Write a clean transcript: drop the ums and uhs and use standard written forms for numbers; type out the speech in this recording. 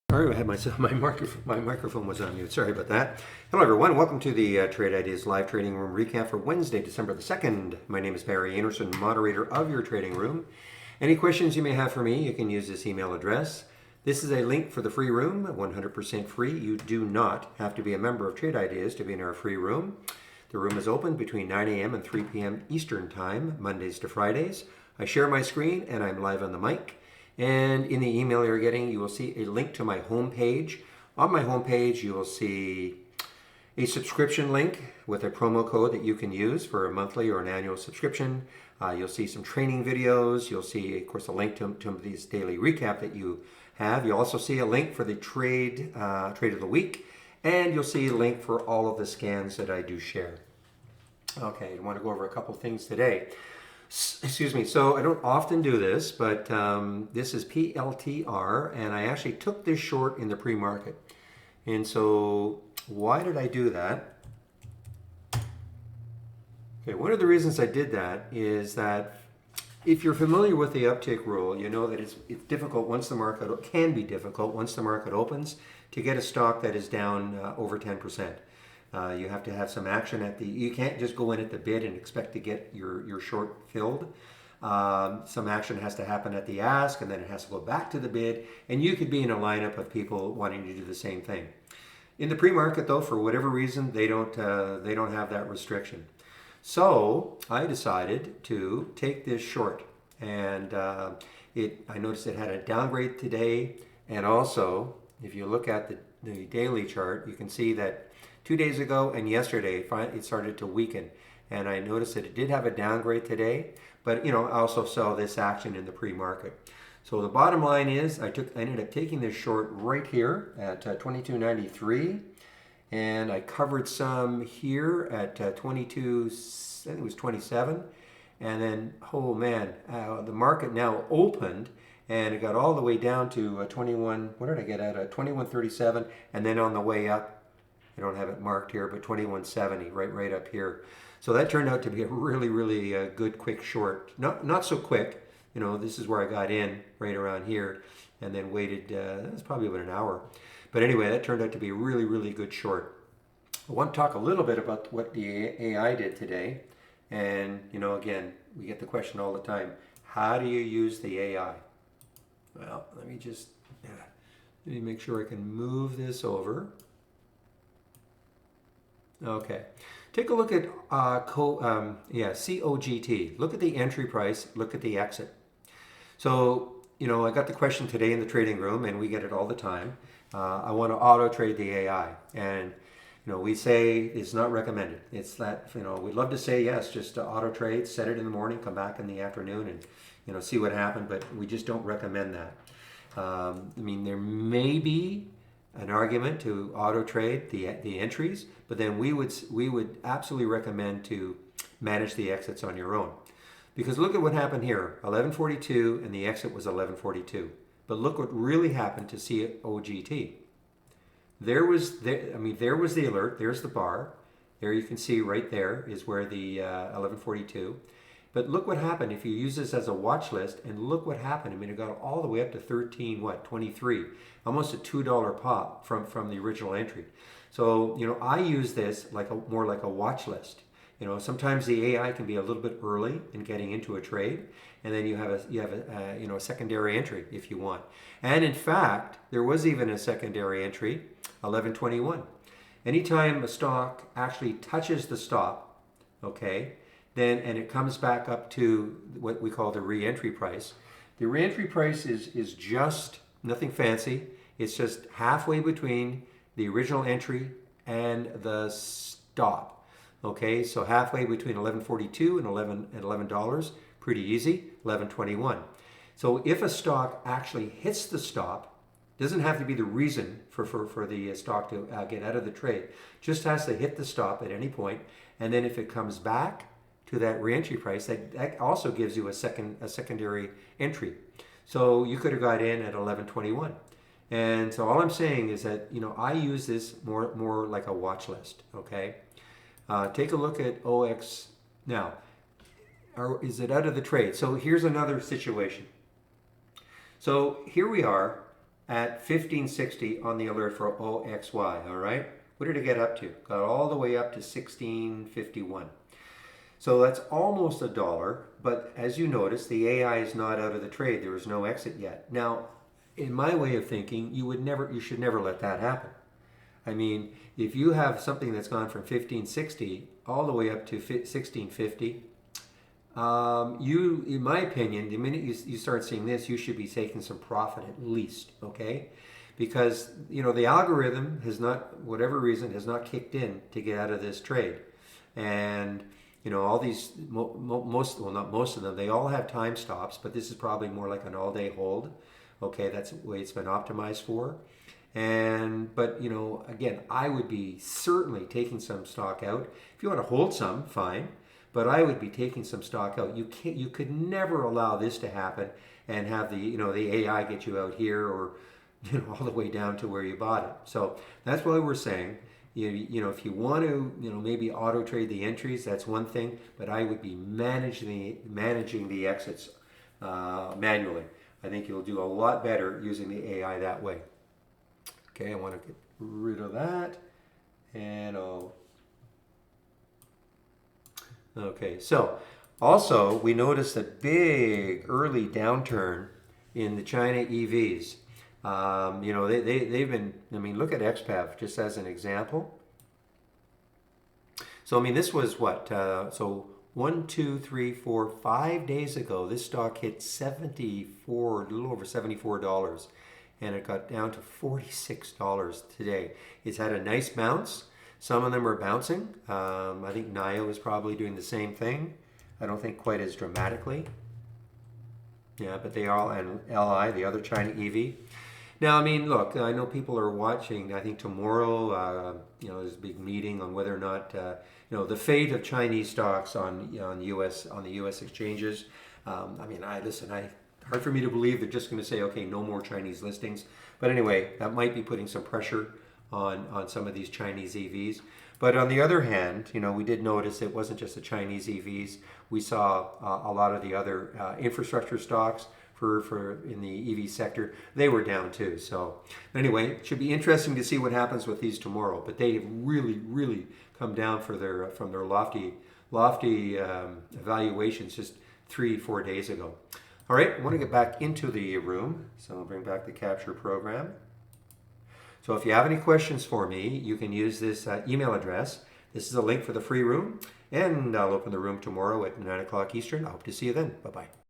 Sorry, I had my microphone was on mute. Sorry about that. Hello, everyone. Welcome to the Trade Ideas Live Trading Room recap for Wednesday, December the 2nd. My name is Barry Anderson, moderator of your trading room. Any questions you may have for me, you can use this email address. This is a link for the free room, 100% free. You do not have to be a member of Trade Ideas to be in our free room. The room is open between 9 a.m. and 3 p.m. Eastern Time, Mondays to Fridays. I share my screen and I'm live on the mic. And in the email you're getting, you will see a link to my homepage. On my homepage, you will see a subscription link with a promo code that you can use for a monthly or an annual subscription. You'll see some training videos. You'll see, of course, a link to this daily recap that you have. You'll also see a link for the trade of the week. And you'll see a link for all of the scans that I do share. Okay, I want to go over a couple things today. Excuse me, so I don't often do this, but this is PLTR, and I actually took this short in the pre-market. And so why did I do that? Okay, one of the reasons I did that is that if you're familiar with the uptick rule, you know that it's difficult once the market, can be difficult once the market opens to get a stock that is down over 10%. You have to have some action you can't just go in at the bid and expect to get your short filled. Some action has to happen at the ask, and then it has to go back to the bid, and you could be in a lineup of people wanting to do the same thing. In the pre-market though, for whatever reason, they don't have that restriction. So I decided to take this short, and I noticed it had a downgrade today, and also if you look at the daily chart, you can see that 2 days ago and yesterday it started to weaken, and I noticed that it did have a downgrade today, but I also saw this action in the pre-market. So the bottom line is I ended up taking this short right here at 22.93, and I covered some here at 22, I think it was 27, and then oh man, the market now opened and it got all the way down to 21. What did I get at? 21.37, and then on the way up, I don't have it marked here, but 21.70 right up here. So that turned out to be a really good quick short. Not so quick. This is where I got in right around here and then waited. That was probably about an hour. But anyway, that turned out to be a really good short. I want to talk a little bit about what the AI did today. And again, we get the question all the time: how do you use the AI? Well, let me make sure I can move this over. Okay, take a look at COGT. Look at the entry price, look at the exit. So, I got the question today in the trading room, and we get it all the time. I want to auto trade the AI, and we say it's not recommended. It's that we'd love to say yes, just to auto trade, set it in the morning, come back in the afternoon, and see what happened. But we just don't recommend that. There may be an argument to auto trade the entries, but then we would absolutely recommend to manage the exits on your own. Because look at what happened here, 11.42, and the exit was 11.42. But look what really happened to COGT. There was the alert. There's the bar. There you can see right there is where the 11.42. But look what happened if you use this as a watch list, and look what happened. It got all the way up to 23, almost a $2 pop from the original entry. So I use this more like a watch list. Sometimes the AI can be a little bit early in getting into a trade, and then you have a secondary entry if you want. And in fact, there was even a secondary entry, 11.21. Anytime a stock actually touches the stop, okay, and it comes back up to what we call the re-entry price. The re-entry price is just nothing fancy. It's just halfway between the original entry and the stop. Okay, so halfway between 11.42 and $11, pretty easy, 11.21. So if a stock actually hits the stop, doesn't have to be the reason for the stock to get out of the trade. Just has to hit the stop at any point, and then if it comes back to that re-entry price, that also gives you a secondary entry. So you could have got in at 11.21. And so all I'm saying is that I use this more like a watch list. Okay, take a look at OX now. Is it out of the trade? So here's another situation. So here we are at 1560 on the alert for OXY, all right? What did it get up to? Got all the way up to 1651. So that's almost $1, but as you notice, the AI is not out of the trade. There is no exit yet. Now, in my way of thinking, you should never let that happen. I mean, if you have something that's gone from 1560 all the way up to 1650, in my opinion, the minute you start seeing this, you should be taking some profit at least, okay? Because, the algorithm has not, whatever reason, has not kicked in to get out of this trade. And, all these, not most of them, they all have time stops, but this is probably more like an all-day hold. Okay, that's the way it's been optimized for. But again, I would be certainly taking some stock out. If you want to hold some, fine. But I would be taking some stock out. You could never allow this to happen and have the AI get you out here or all the way down to where you bought it. So that's why we're saying, if you want to maybe auto trade the entries, that's one thing. But I would be managing the exits manually. I think you'll do a lot better using the AI that way. Okay, I want to get rid of that, and okay, so also we noticed a big early downturn in the China EVs. They've been, look at XPAV just as an example. So, this was what? So 1, 2, 3, 4, 5 days ago, this stock hit a little over $74. And it got down to $46 today. It's had a nice bounce. Some of them are bouncing. I think NIO is probably doing the same thing. I don't think quite as dramatically. Yeah, but they all, and LI, the other China EV. Now, look, I know people are watching. I think tomorrow, there's a big meeting on whether or not, the fate of Chinese stocks on the U.S. exchanges. Hard for me to believe they're just going to say, okay, no more Chinese listings. But anyway, that might be putting some pressure on some of these Chinese EVs. But on the other hand, we did notice it wasn't just the Chinese EVs. We saw a lot of the other infrastructure stocks for in the EV sector. They were down too. So anyway, it should be interesting to see what happens with these tomorrow. But they have really, really come down from their lofty evaluations just 3-4 days ago. All right, I want to get back into the room, so I'll bring back the capture program. So if you have any questions for me, you can use this email address. This is a link for the free room, and I'll open the room tomorrow at 9 o'clock Eastern. I hope to see you then. Bye-bye.